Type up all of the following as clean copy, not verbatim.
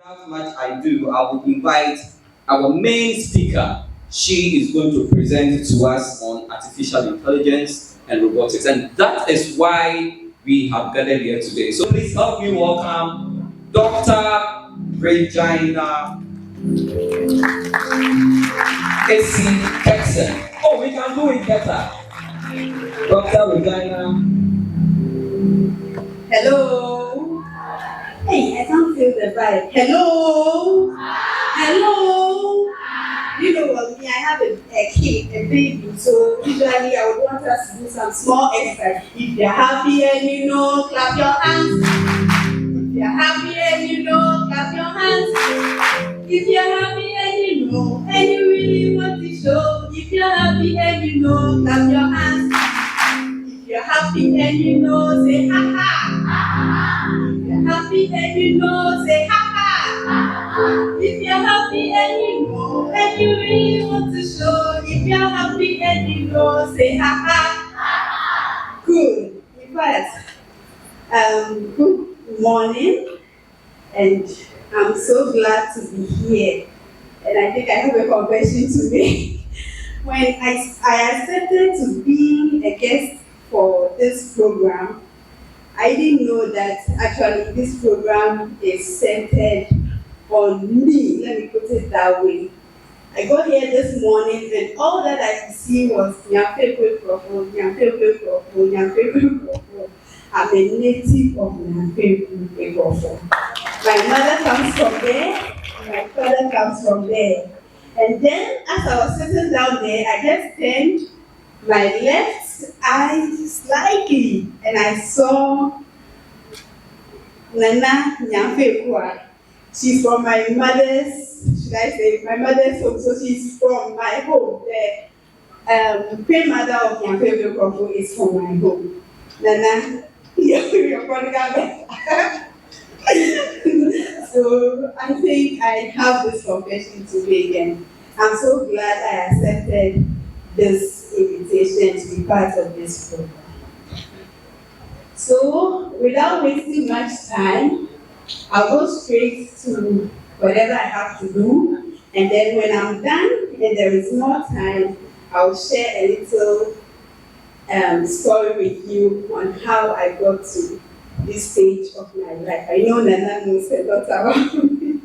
Without much ado, I will invite our main speaker. She is going to present to us on artificial intelligence and robotics, and that is why we have gathered here today. So please help me welcome Dr. Regina Esi Turkson. Oh, we can do it better. Dr. Regina. Hello. Hey, I can't feel the vibe. Hello. Hello. You know what? Me, I have a kid, a baby, so usually I would want us to do some small exercise. If you're happy and you know, clap your hands. If you're happy and you know, clap your hands. If you're happy and you know, and you really want to show. If you're happy and you know, clap your hands. If you're happy and you know, say ha ha. If you're happy and you know, say ha ha. If you're happy and you know, and you really want to show. If you're happy and you know, say ha ha. Good. In fact, good morning, and I'm so glad to be here. And I think I have a confession to make. When I accepted to be a guest for this program, I didn't know that actually this program is centered on me. Let me put it that way. I got here this morning and all that I could see was Nyamfe Krofo, Nyamfe Krofo, Nyamfe Krofo. I'm a native of Nyamfe Krofo. My mother comes from there, my father comes from there. And then as I was sitting down there, I just turned my left eye slightly and I saw Nana Nyamfe Kwa. She's from my mother's, should I say, my mother's home. So she's from my home. The grandmother of Nyamfe Kwa is from my home. Nana, you're prodigal. So I think I have this confession to make, and I'm so glad I accepted this invitation to be part of this program. So without wasting much time, I'll go straight to whatever I have to do, and then when I'm done and there is more time, I'll share a little story with you on how I got to this stage of my life. I know Nana knows a lot about me.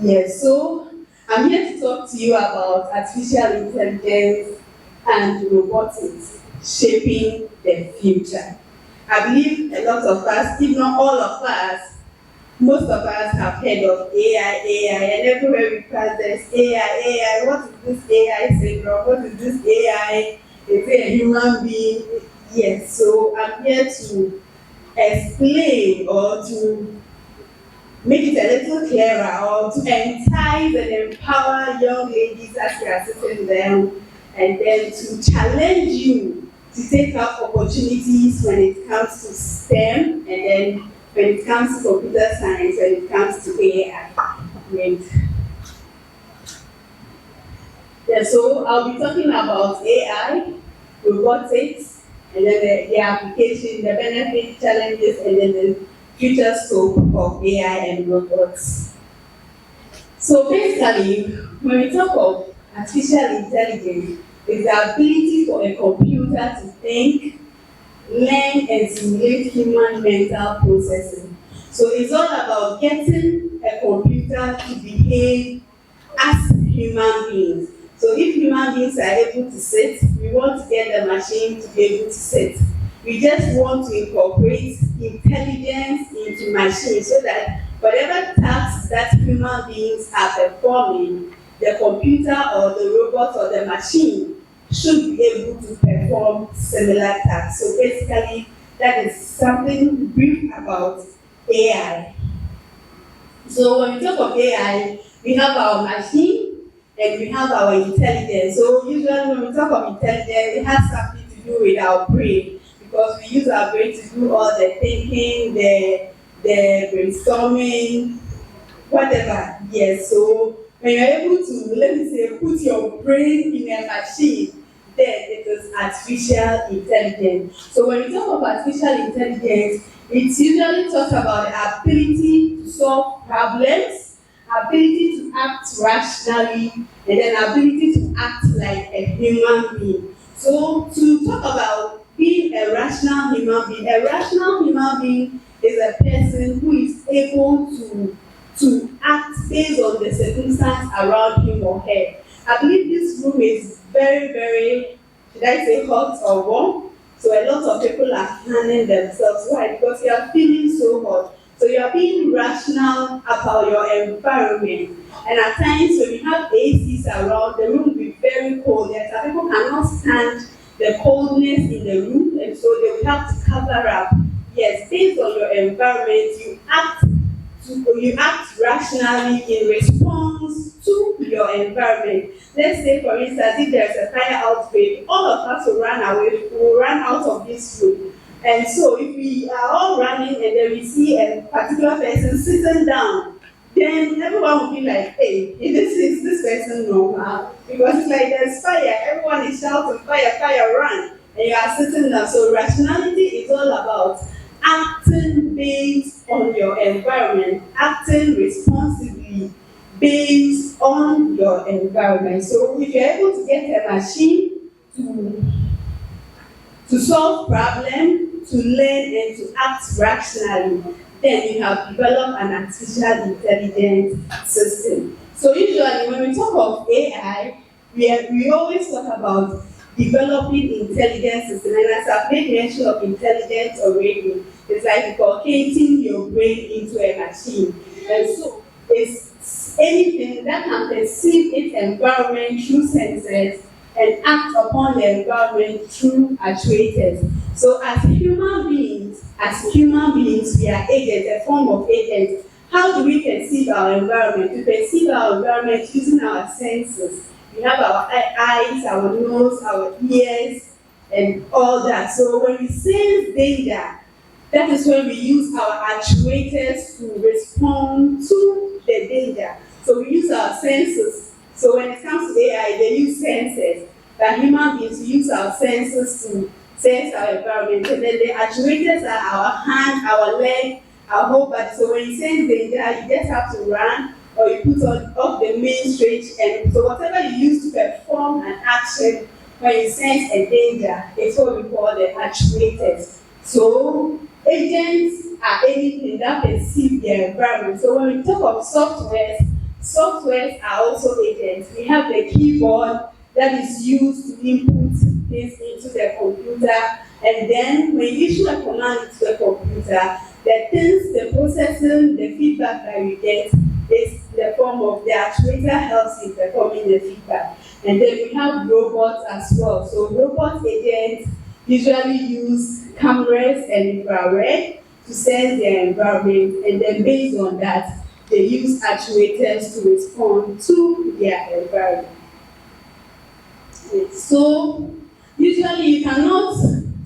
Yes, so I'm here to talk to you about artificial intelligence and robotics shaping the future. I believe a lot of us, if not all of us, most of us have heard of AI, and everywhere we pass there's AI. What is this AI syndrome? What is this AI? Is it a human being? Yes, so I'm here to explain or to make it a little clearer or to entice and empower young ladies as they are sitting there, and then to challenge you to take up opportunities when it comes to STEM, and then when it comes to computer science, when it comes to AI. Great. Yeah, so I'll be talking about AI, robotics, and then the application, the benefits, challenges, and then the future scope of AI and robots. So basically, when we talk of artificial intelligence, it's the ability for a computer to think, learn, and simulate human mental processing. So it's all about getting a computer to behave as human beings. So if human beings are able to sit, we want to get the machine to be able to sit. We just want to incorporate intelligence into machines so that whatever tasks that human beings are performing, the computer or the robot or the machine should be able to perform similar tasks. So basically, that is something brief about AI. So when we talk of AI, we have our machine and we have our intelligence. So usually when we talk of intelligence, it has something to do with our brain, because we use our brain to do all the thinking, the brainstorming, whatever. Yes, so when you're able to, let me say, put your brain in a machine, then it is artificial intelligence. So when we talk of artificial intelligence, it's usually talks about the ability to solve problems, ability to act rationally, and then ability to act like a human being. So to talk about being a rational human being is a person who is able to act based on the circumstance around him or her. I believe this room is very, very, should I say hot or warm? So a lot of people are fanning themselves. Why? Because you are feeling so hot. So you are being rational about your environment. And at times when you have ACs around, the room will be very cold. Yes, some people cannot stand the coldness in the room, and so they will have to cover up. Yes, based on your environment, you act rationally in response to your environment. Let's say, for instance, if there's a fire outbreak, all of us will run away, we will run out of this room. And so if we are all running and then we see a particular person sitting down, then everyone will be like, hey, is this person normal? Because it's like there's fire, everyone is shouting, fire, fire, run, and you are sitting down. So rationality is all about acting based on your environment, acting responsibly based on your environment. So if you're able to get a machine to solve problems, to learn and to act rationally, then you have developed an artificial intelligence system. So usually when we talk of AI, we always talk about developing intelligence system. And as I've made mention of intelligence already, it's like inculcating your brain into a machine. And so it's anything that can perceive its environment through senses and act upon the environment through actuators. So as human beings, we are agents, a form of agents. How do we perceive our environment? We perceive our environment using our senses. We have our eyes, our nose, our ears, and all that. So when we sense danger, that is when we use our actuators to respond to the danger. So we use our senses. So when it comes to AI, they use senses. But human beings, we use our senses to sense our environment. And then the actuators are our hand, our leg, our whole body. So when you sense danger, you just have to run, or you put on off the main stretch. And so whatever you use to perform an action when you sense a danger is what we call the actuators. So agents are anything that perceive their environment. So when we talk of softwares are also agents. We have the keyboard that is used to input things into the computer, and then when you issue a command into the computer, the processing, the feedback that you get is the form of the actuator helps in performing the feedback. And then we have robots as well. So robot agents usually use cameras and infrared to sense their environment, and then based on that, they use actuators to respond to their environment. So usually you cannot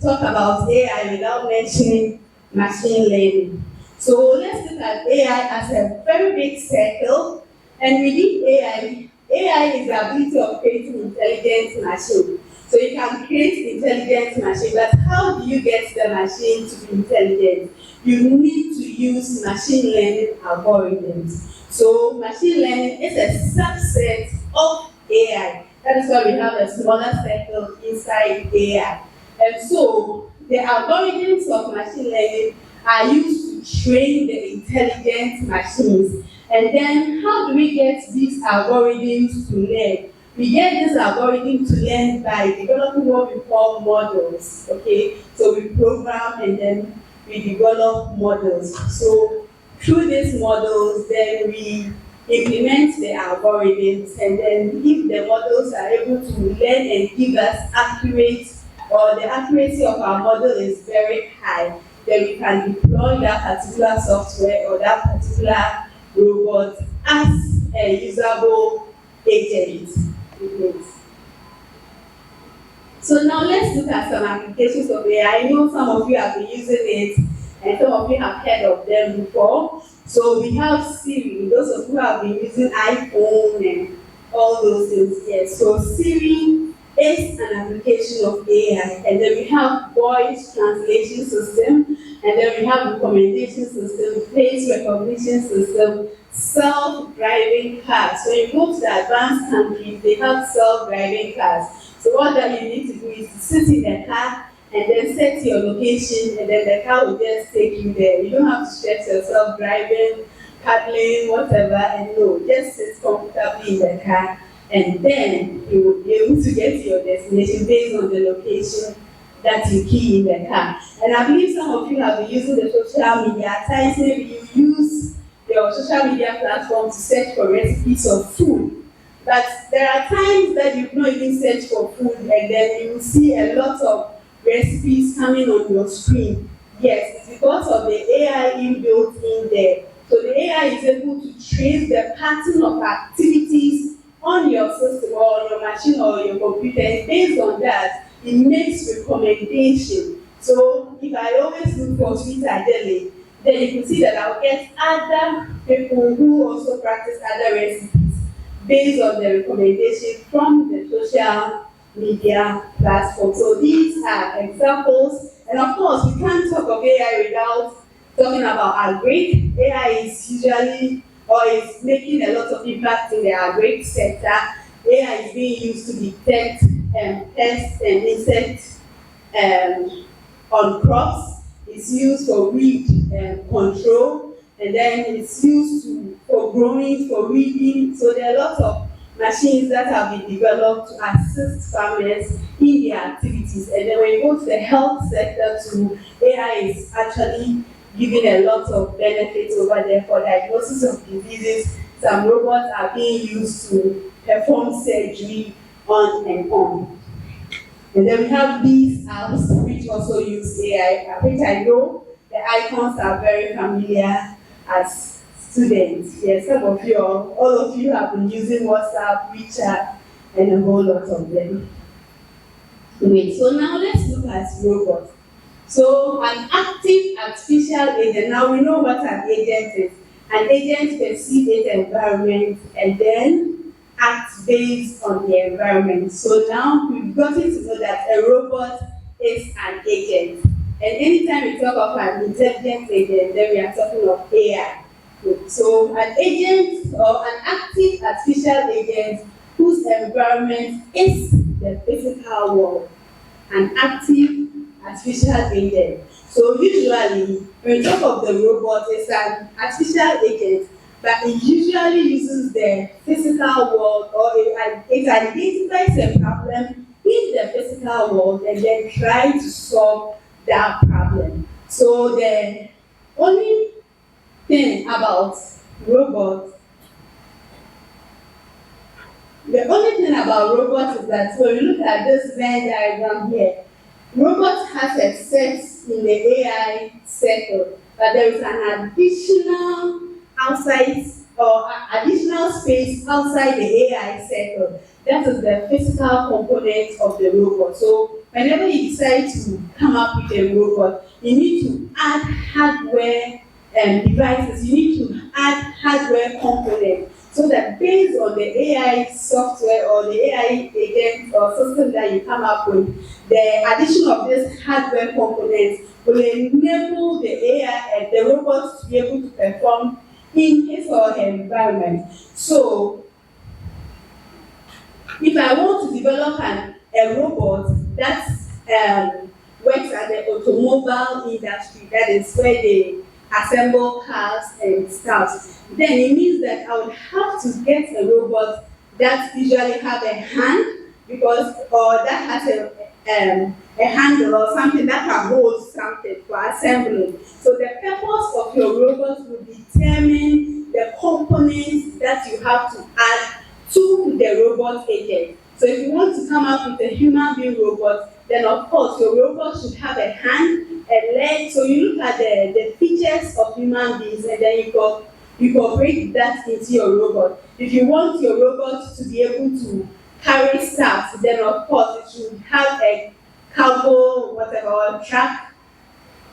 talk about AI without mentioning machine learning. So let's look at AI as a very big circle, and within AI is the ability of creating intelligent machine. So you can create intelligent machine, but how do you get the machine to be intelligent? You need to use machine learning algorithms. So machine learning is a subset of AI. That is why we have a smaller circle inside AI. And so the algorithms of machine learning are used to train the intelligent machines. And then how do we get these algorithms to learn? We get this algorithm to learn by developing what we call models. Okay, so we program and then we develop models. So through these models, then we implement the algorithms, and then if the models are able to learn and give us accurate, or the accuracy of our model is very high, then we can deploy that particular software or that particular robot as a usable agent. So now let's look at some applications of AI. I know some of you have been using it, and some of you have heard of them before. So we have Siri, those of you who have been using iPhone and all those things. Yes, so Siri is an application of AI. And then we have voice translation system, and then we have recommendation system, face recognition system, self-driving cars. When you go to the advanced countries, they have self-driving cars. So what that you need to do is to sit in the car and then set your location, and then the car will just take you there. You don't have to stress yourself driving, paddling, whatever, and no, just sit comfortably in the car, and then you will be able to get to your destination based on the location that you key in the car. And I believe some of you have been using the social media. At times, maybe you use your social media platform to search for recipes of food. But there are times that you've not even searched for food, and then you will see a lot of recipes coming on your screen. Yes, it's because of the AI inbuilt in there. So the AI is able to trace the pattern of activities on your system or on your machine or your computer, and based on that, it makes recommendation. So if I always look for sweet jelly, then you can see that I'll get other people who also practice other recipes based on the recommendation from the social media platform. So these are examples, and of course we can't talk of AI without talking about agri. AI is usually or is making a lot of impact in the agri sector. AI is being used to detect pests and insects on crops. It's used for weed control, and then it's used for growing, for weeding. So there are lots of machines that have been developed to assist farmers in their activities. And then when you go to the health sector too, AI is actually giving a lot of benefits over there for diagnosis of diseases. Some robots are being used to perform surgery on and on. And then we have these apps which also use AI, which I know the icons are very familiar as students. Yes, some of you, all of you have been using WhatsApp, WeChat, and a whole lot of them. Okay, so now let's look at robots. So an active artificial agent, now we know what an agent is. An agent perceives its environment and then acts based on the environment. So now we've gotten to know that a robot is an agent. And anytime we talk of an intelligent agent, then we are talking of AI. So an agent or an active artificial agent whose environment is the physical world. An active artificial agent. So usually, when we talk of the robot, it's an artificial agent, but it usually uses the physical world, or it identifies a problem in the physical world and then try to solve that problem. So the only thing about robots is that when you look at this Venn diagram here, robot has a set in the AI circle, but there is an additional outside or additional space outside the AI circle. That is the physical component of the robot. So whenever you decide to come up with a robot, you need to add hardware devices, you need to add hardware components, so that based on the AI software or the AI agent or system that you come up with, the addition of this hardware components will enable the AI and the robots to be able to perform in his or her environment. So, if I want to develop a robot that works at the automobile industry, that is where they assemble cars and stuff, then it means that I would have to get a robot that usually have a hand, or that has a handle or something that can hold something for assembling. So the purpose of your robot will determine the components that you have to add to the robot agent. So if you want to come up with a human being robot, then of course your robot should have a hand, a leg. So you look at the features of human beings, and then you incorporate that into your robot. If you want your robot to be able to carry stuff, then of course it should have a cargo, whatever, truck,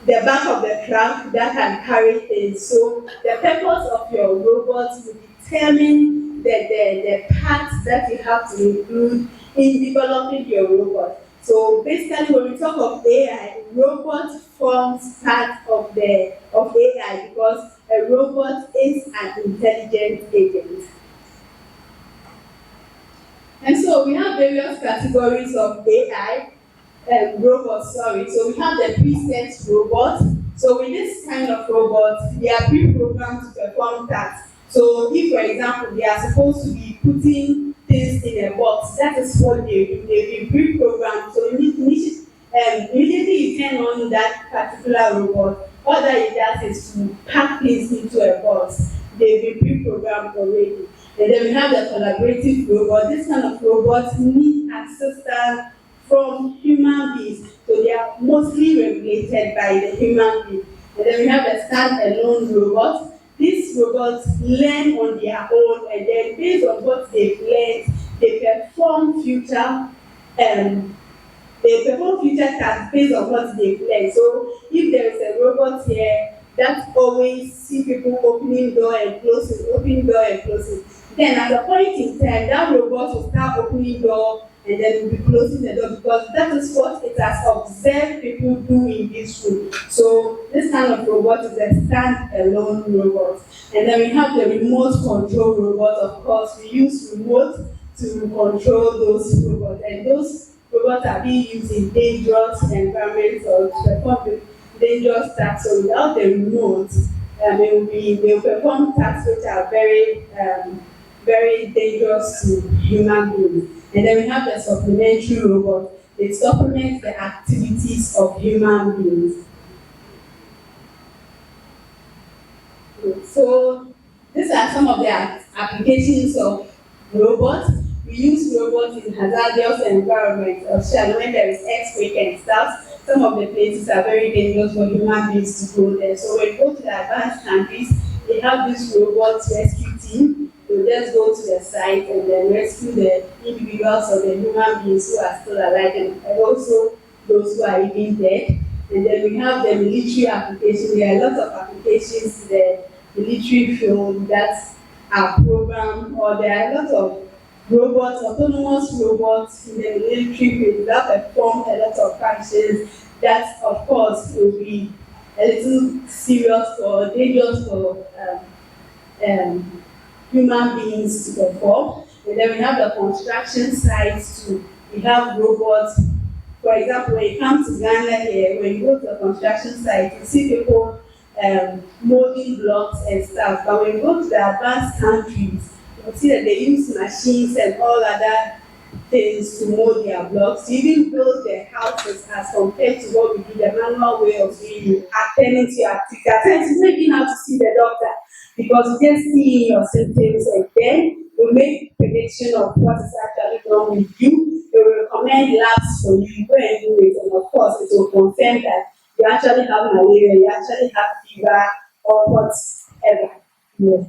the back of the truck that can carry things. So the purpose of your robot will determine the parts that you have to include in developing your robot. So basically, when we talk of AI, robot forms part of AI because a robot is an intelligent agent. And so we have various categories of AI robots. Sorry, so we have the preset robot. So with this kind of robot, they are pre-programmed to perform tasks. So if, for example, they are supposed to be putting things in a box, that is what they do. They be pre-programmed. So immediately you turn on that particular robot, all that it does is to pack things into a box. They've been pre-programmed already. And then we have the collaborative robot. This kind of robots need assistance from human beings. So they are mostly regulated by the human being. And then we have the stand-alone robot. These robots learn on their own, and then based on what they've learned, they perform future tasks based on what they've learned. So if there is a robot here that always see people opening door and closing, then at a point in time, that robot will start opening door and then will be closing the door because that is what it has observed people do in this room. So this kind of robot is a stand-alone robot. And then we have the remote control robot. Of course, we use remote to control those robots, and those robots are being used in dangerous environments or to perform dangerous tasks. So without the remote, they will perform tasks which are very dangerous to human beings. And then we have the supplementary robot. It supplements the activities of human beings. So these are some of the applications of robots. We use robots in hazardous environments, especially when there is earthquake and stuff. Some of the places are very dangerous for human beings to go there. So when we go to the advanced countries, they have this robot rescue team. They'll just go to the site and then rescue the individuals or the human beings who are still alive and also those who are even dead. And then we have the military application. There are a lot of applications in the military field that are programmed, or there are a lot of robots, autonomous robots in the military field that perform a lot of functions that, of course, will be a little serious or dangerous for human beings to perform. And then we have the construction sites too. We have robots. For example, when you come to Ghana here, when you go to a construction site, you see people molding blocks and stuff. But when you go to the advanced countries, you see that they use machines and all other things to mold their blocks, to even build their houses as compared to what we do, the manual way of doing it, attending to your activity. At times, you don't even have to see the doctor because you just see your symptoms and then we make prediction of what is actually wrong with you. They will recommend labs for you, you go and do it, and of course it will confirm that you actually have malaria, you actually have fever, or whatever. Yeah.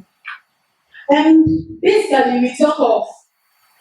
And basically, we talk of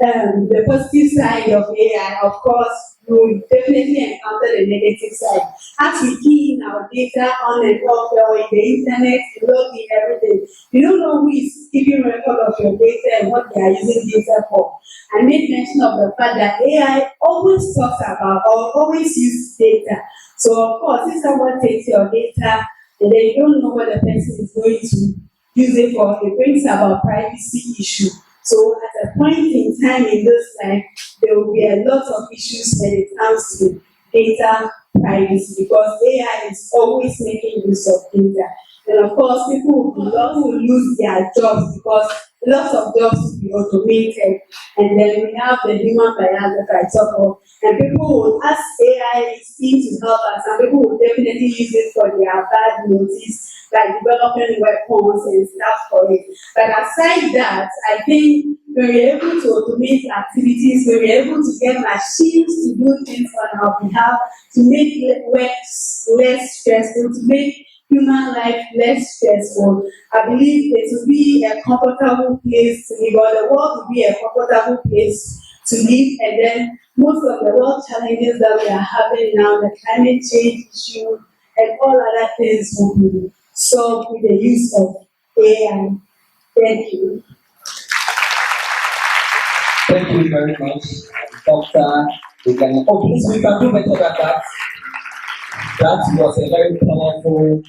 the positive side of AI. Of course, we will definitely encounter the negative side. As we key in our data on and off or in the internet, you log in everything. You don't know who is keeping record of your data and what they are using data for. I made mention of the fact that AI always talks about or always uses data. So, of course, if someone takes your data and then you don't know what the person is going to use it for, it brings about privacy issue. So at a point in time in this life, there will be a lot of issues when it comes to data privacy because AI is always making use of data. And of course, people will lose their jobs because lots of jobs will be automated. And then we have the human bias that I talk of. And people will ask AI to help us, and people will definitely use it for their bad motives, like developing weapons and stuff for it. But aside that, I think when we're able to automate activities, when we're able to get machines to do things on our behalf, to make work less stressful, to make human life less stressful, I believe it will be a comfortable place to live, or the world will be a comfortable place to live, and then most of the world challenges that we are having now, the climate change issue and all other things will be solved with the use of AI. Thank you. Thank you very much. Doctor, we can, oh please, we can do better than that. That was a very powerful